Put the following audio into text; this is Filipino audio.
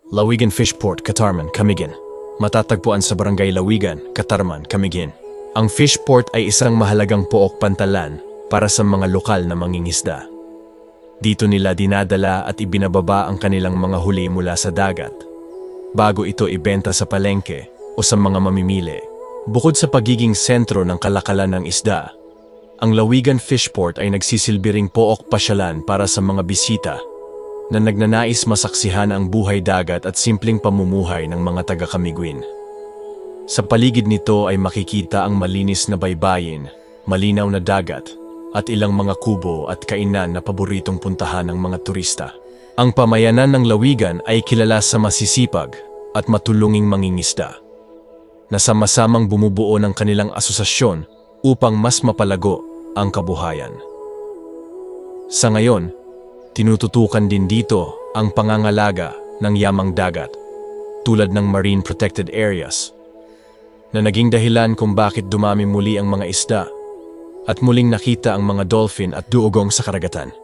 Lawigan Fishport, Katarman, Camiguin. Matatagpuan sa Barangay Lawigan, Katarman, Camiguin. Ang Fishport ay isang mahalagang pook pantalan para sa mga lokal na mangingisda. Dito nila dinadala at ibinababa ang kanilang mga huli mula sa dagat, bago ito ibenta sa palengke o sa mga mamimili. Bukod sa pagiging sentro ng kalakalan ng isda, ang Lawigan Fishport ay nagsisilbi ring pook pasyalan para sa mga bisita na nagnanais masaksihan ang buhay dagat at simpleng pamumuhay ng mga taga-Camiguin. Sa paligid nito ay makikita ang malinis na baybayin, malinaw na dagat, at ilang mga kubo at kainan na paboritong puntahan ng mga turista. Ang pamayanan ng Lawigan ay kilala sa masisipag at matulunging mangingisda, na sama-samang bumubuo ng kanilang asosasyon upang mas mapalago ang kabuhayan. Sa ngayon, tinututukan din dito ang pangangalaga ng yamang dagat tulad ng marine protected areas na naging dahilan kung bakit dumami muli ang mga isda at muling nakita ang mga dolphin at duugong sa karagatan.